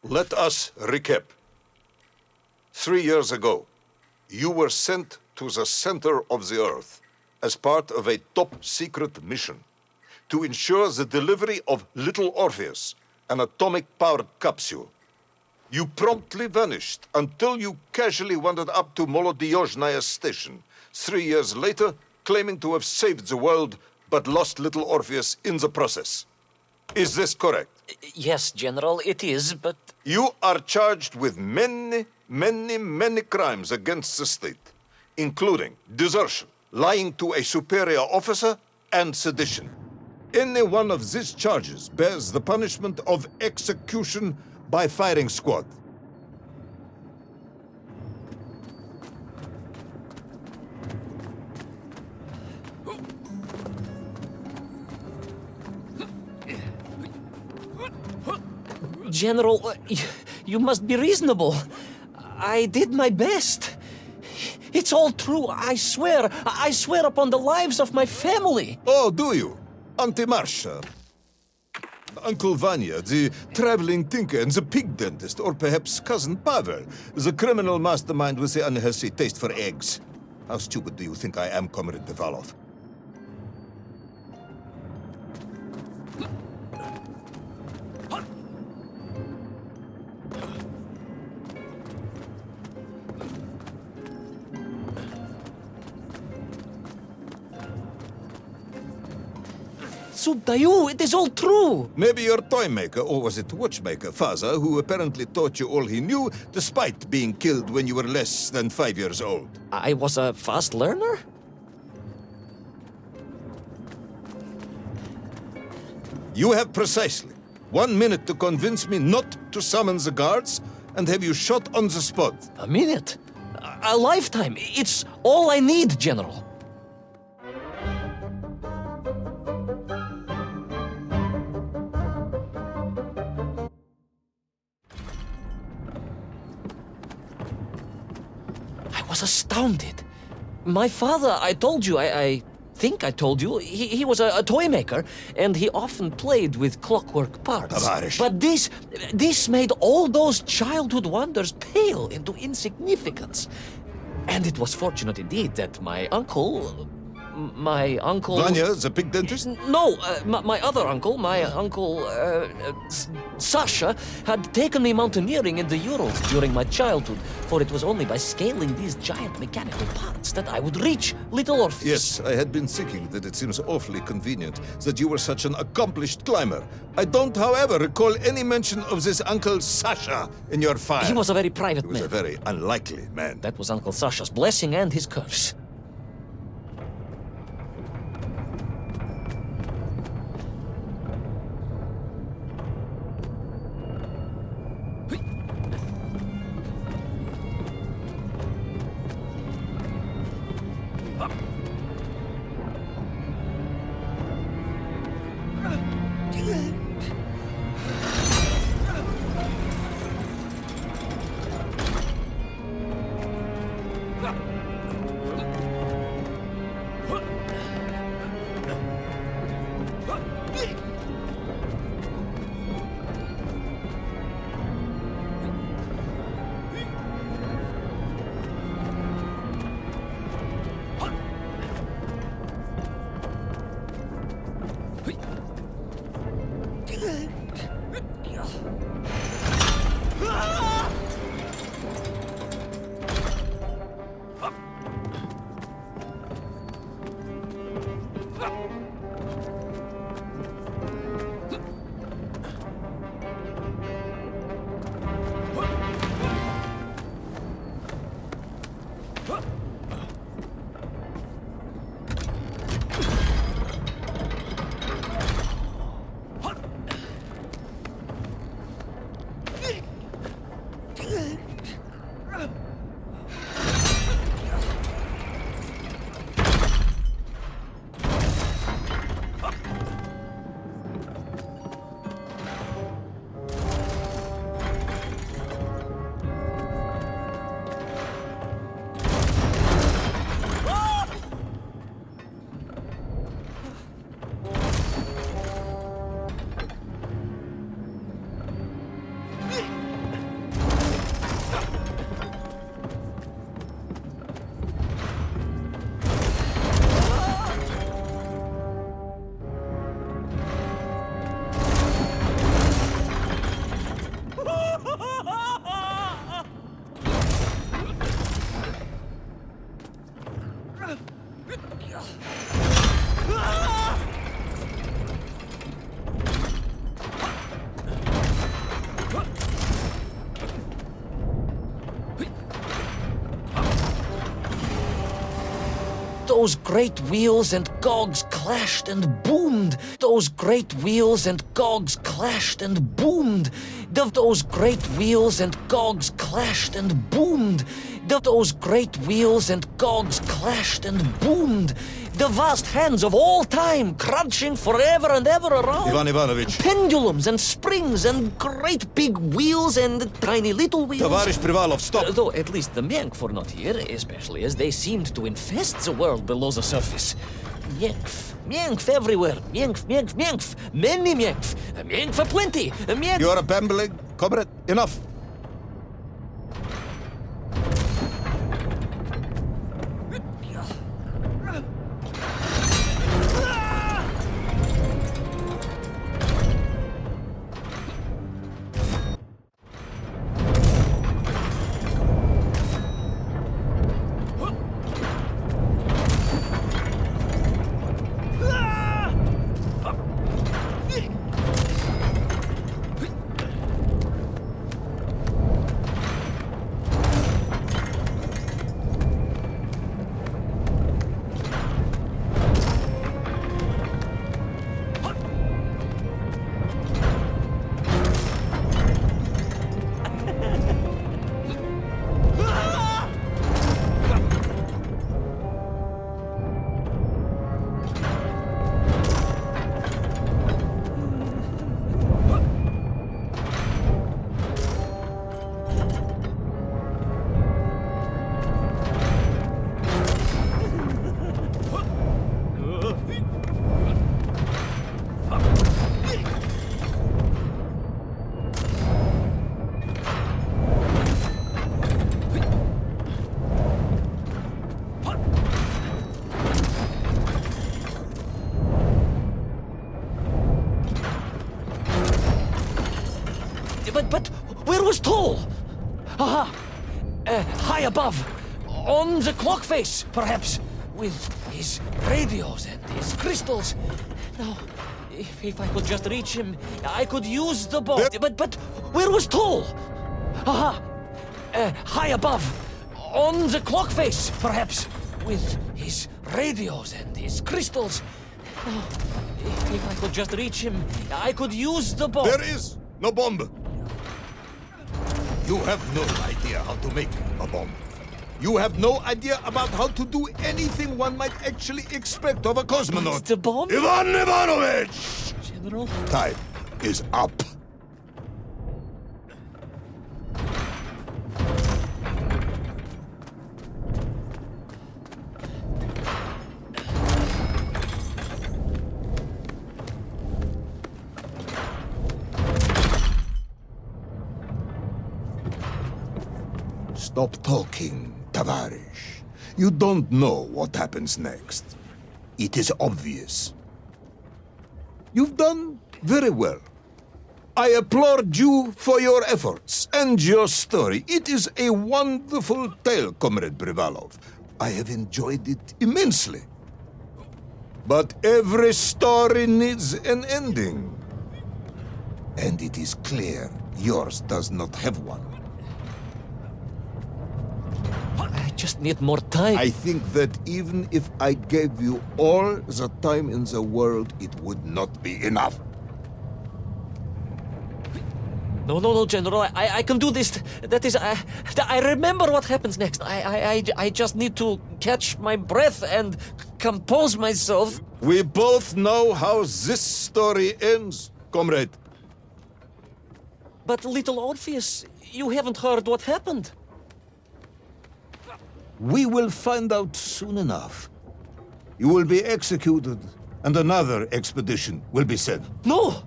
Let us recap. 3 years ago, you were sent to the center of the Earth as part of a top-secret mission to ensure the delivery of little Orpheus, an atomic-powered capsule. You promptly vanished until you casually wandered up to Molodiyozhnaya station 3 years later, claiming to have saved the world but lost little Orpheus in the process. Is this correct? Yes, General, it is, but... You are charged with many crimes against the state, including desertion, lying to a superior officer, and sedition. Any one of these charges bears the punishment of execution by firing squad. General, you must be reasonable. I did my best. It's all true, I swear. I swear upon the lives of my family. Oh, do you? Auntie Marcia, Uncle Vanya, the traveling tinker, and the pig dentist, or perhaps Cousin Pavel, the criminal mastermind with the unhealthy taste for eggs. How stupid do you think I am, Comrade Devalov? Subdayu, it is all true. Maybe your toy maker, or was it watchmaker, Faza, who apparently taught you all he knew, despite being killed when you were less than 5 years old. I was a fast learner? You have precisely 1 minute to convince me not to summon the guards, and have you shot on the spot. A minute? A lifetime. It's all I need, General. I was astounded. My father, I told you, I think I told you, he was a toy maker, and he often played with clockwork parts. Tavarish. But this made all those childhood wonders pale into insignificance. And it was fortunate indeed that my uncle... Vanya, the pig dentist? No, my other uncle, Sasha, had taken me mountaineering in the Urals during my childhood, for it was only by scaling these giant mechanical parts that I would reach little Orpheus. Yes, I had been thinking that it seems awfully convenient that you were such an accomplished climber. I don't, however, recall any mention of this Uncle Sasha in your file. He was a very private He was man. a very unlikely man. That was Uncle Sasha's blessing and his curse. those great wheels and cogs clashed and boomed. Those great wheels and cogs clashed and boomed. Those great wheels and cogs clashed and boomed. Those great wheels and cogs clashed and boomed. The vast hands of all time crunching forever and ever around. Ivan Ivanovich. Pendulums and springs and great big wheels and tiny little wheels. Tavarish Privalov, stop! Though at least the Myenk were not here, especially as they seemed to infest the world below the surface. Myenk, Myenk everywhere. Myenk, Myenk, Myenk. Many Myenk. Myenk for plenty. Myenk. You are babbling, comrade. Enough. But where was Toll? Aha! High above. On the clock face, perhaps. With his radios and his crystals. Now, if I could just reach him, I could use the boat. But where was Toll? Aha! High above. On the clock face, perhaps. With his radios and his crystals. Now, if I could just reach him, I could use the boat. There is no bomb. You have no idea how to make a bomb. You have no idea about how to do anything one might actually expect of a cosmonaut. It's the bomb? Ivan Ivanovich! General? Time is up. Stop talking, Tavarish. You don't know what happens next. It is obvious. You've done very well. I applaud you for your efforts and your story. It is a wonderful tale, Comrade Privalov. I have enjoyed it immensely. But every story needs an ending. And it is clear yours does not have one. I just need more time. I think that even if I gave you all the time in the world, it would not be enough. No, General. I can do this. That is, I remember what happens next. I just need to catch my breath and compose myself. We both know how this story ends, comrade. But little Orpheus, you haven't heard what happened. We will find out soon enough. You will be executed, and another expedition will be sent. No,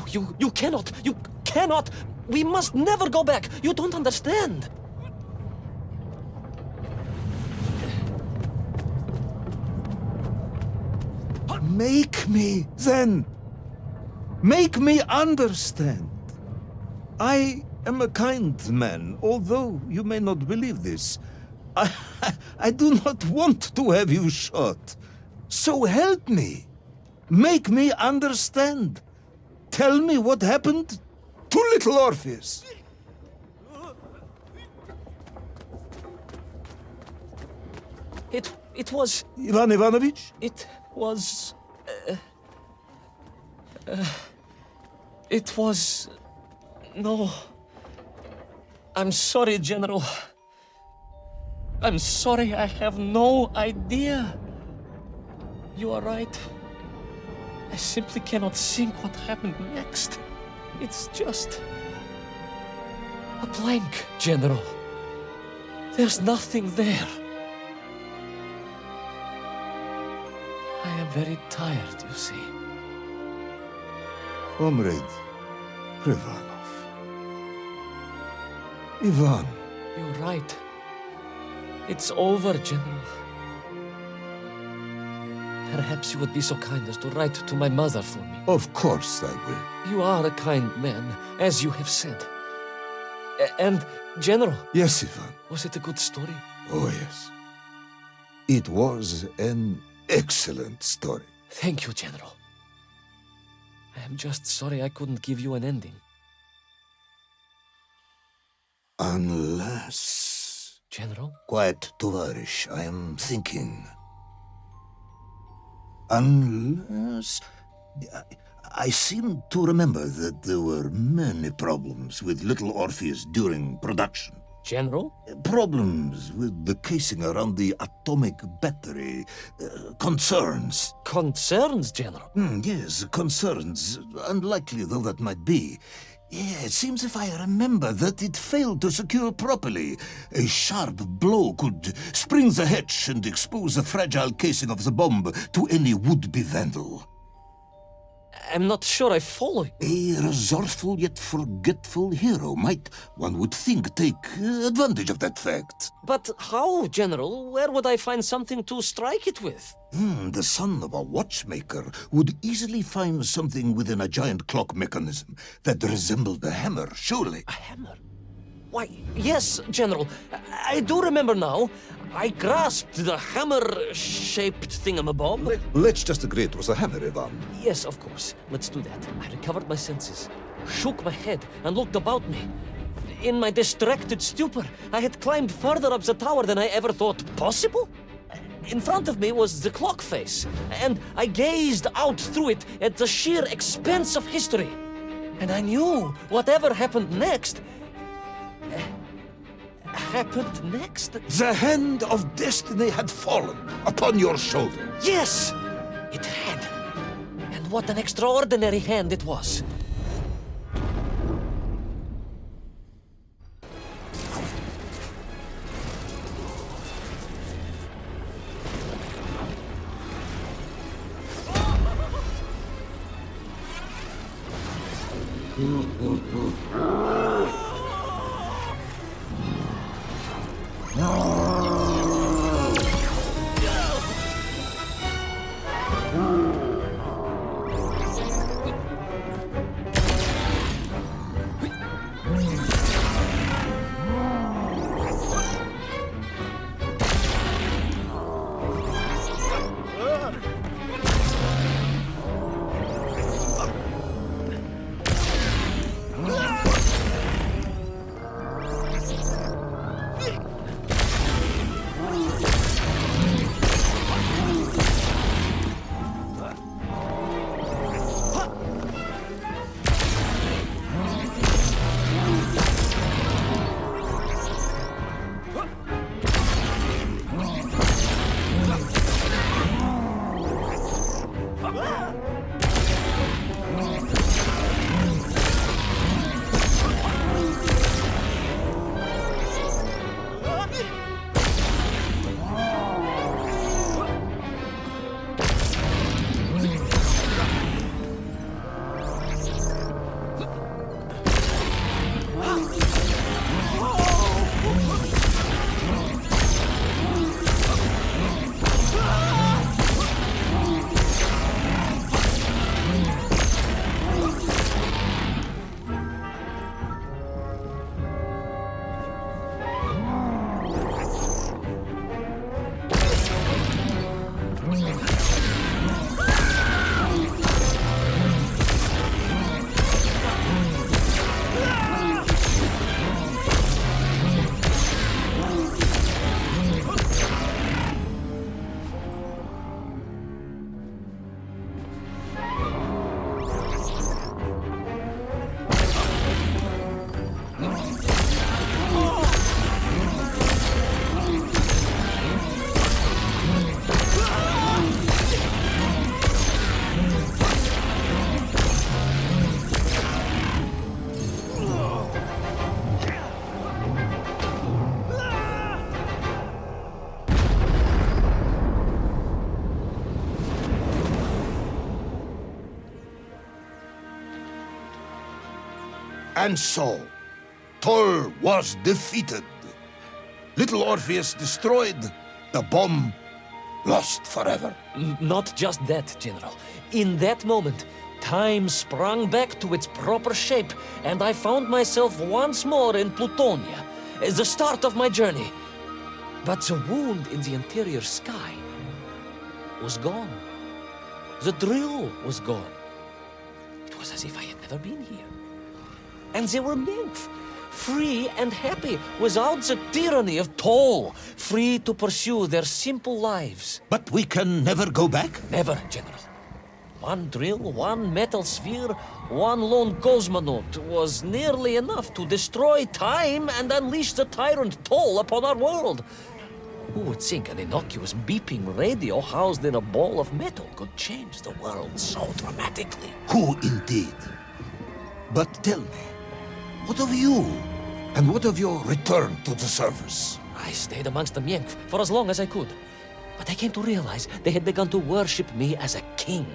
you cannot. You cannot. We must never go back. You don't understand. Make me, then. Make me understand. I am a kind man, although you may not believe this. I do not want to have you shot. So help me. Make me understand. Tell me what happened to little Orpheus. It was... Ivan Ivanovich? It was... It was... No. I'm sorry, General. I'm sorry, I have no idea. You are right. I simply cannot think what happened next. It's just... a blank, General. There's nothing there. I am very tired, you see. Comrade Privanov. Ivan. You're right. It's over, General. Perhaps you would be so kind as to write to my mother for me. Of course I will. You are a kind man, as you have said. And, General... Yes, Ivan. Was it a good story? Oh, yes. It was an excellent story. Thank you, General. I am just sorry I couldn't give you an ending. Unless... General? Quiet, Tovarish. I am thinking. Unless... I seem to remember that there were many problems with little Orpheus during production. General? Problems with the casing around the atomic battery. Concerns. Concerns, General? Yes, concerns. Unlikely though that might be. Yeah, it seems if I remember that it failed to secure properly. A sharp blow could spring the hatch and expose the fragile casing of the bomb to any would-be vandal. I'm not sure I follow you. A resourceful yet forgetful hero might, one would think, take advantage of that fact. But how, General? Where would I find something to strike it with? The son of a watchmaker would easily find something within a giant clock mechanism that resembled a hammer, surely. A hammer? Why, yes, General. I do remember now. I grasped the hammer-shaped thingamabob. Let's just agree it was a hammer, Ivan. Yes, of course. Let's do that. I recovered my senses, shook my head, and looked about me. In my distracted stupor, I had climbed further up the tower than I ever thought possible. In front of me was the clock face, and I gazed out through it at the sheer expanse of history. And I knew whatever happened next... happened next? The hand of destiny had fallen upon your shoulder. Yes! It had. And what an extraordinary hand it was. And so, Toll was defeated. Little Orpheus destroyed, the bomb lost forever. Not just that, General. In that moment, time sprung back to its proper shape, and I found myself once more in Plutonia, the start of my journey. But the wound in the interior sky was gone. The drill was gone. It was as if I had never been here. And they were nymph, free and happy, without the tyranny of toll, free to pursue their simple lives. But we can never go back? Never, General. One drill, one metal sphere, one lone cosmonaut was nearly enough to destroy time and unleash the tyrant Toll upon our world. Who would think an innocuous beeping radio housed in a ball of metal could change the world so dramatically? Who indeed? But tell me, what of you? And what of your return to the service? I stayed amongst the Myenk for as long as I could. But I came to realize they had begun to worship me as a king.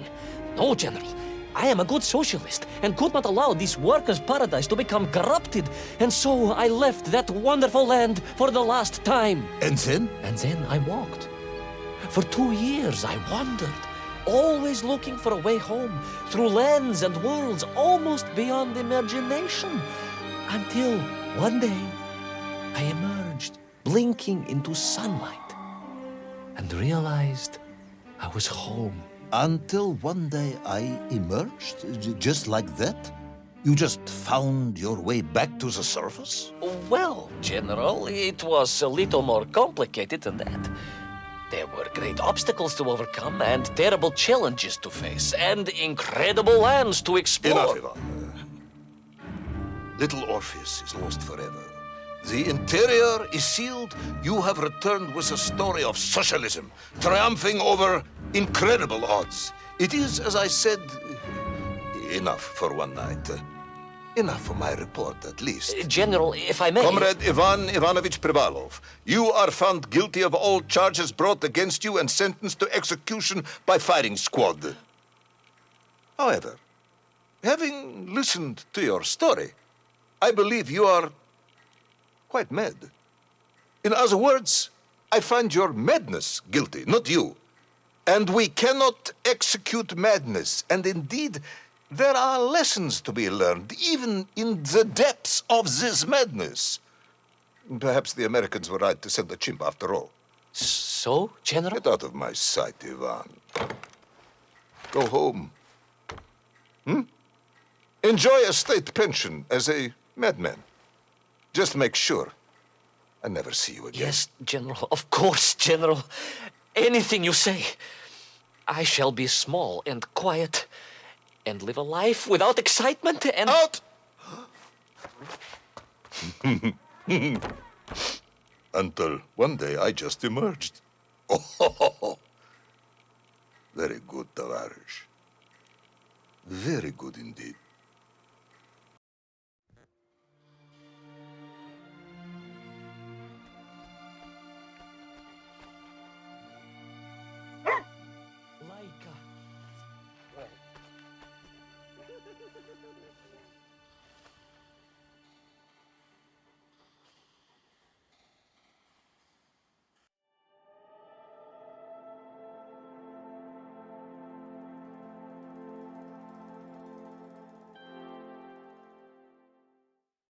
No, General. I am a good socialist and could not allow this workers' paradise to become corrupted. And so I left that wonderful land for the last time. And then? And then I walked. For 2 years I wandered, always looking for a way home, through lands and worlds almost beyond imagination. Until one day I emerged, blinking into sunlight, and realized I was home. Until one day I emerged, just like that? You just found your way back to the surface? Well, General, it was a little more complicated than that. There were great obstacles to overcome and terrible challenges to face and incredible lands to explore. Enough, Ivan. Little Orpheus is lost forever. The interior is sealed. You have returned with a story of socialism, triumphing over incredible odds. It is, as I said, enough for one night. Enough for my report, at least. General, if I may... Comrade Ivan Ivanovich Privalov, you are found guilty of all charges brought against you and sentenced to execution by firing squad. However, having listened to your story, I believe you are quite mad. In other words, I find your madness guilty, not you. And we cannot execute madness. And indeed, there are lessons to be learned, even in the depths of this madness. Perhaps the Americans were right to send the chimp after all. So, General? Get out of my sight, Ivan. Go home. Enjoy a state pension as a madman. Just make sure I never see you again. Yes, General. Of course, General. Anything you say. I shall be small and quiet and live a life without excitement and... Out! Until one day I just emerged. Oh, very good, Tavarish. Very good indeed.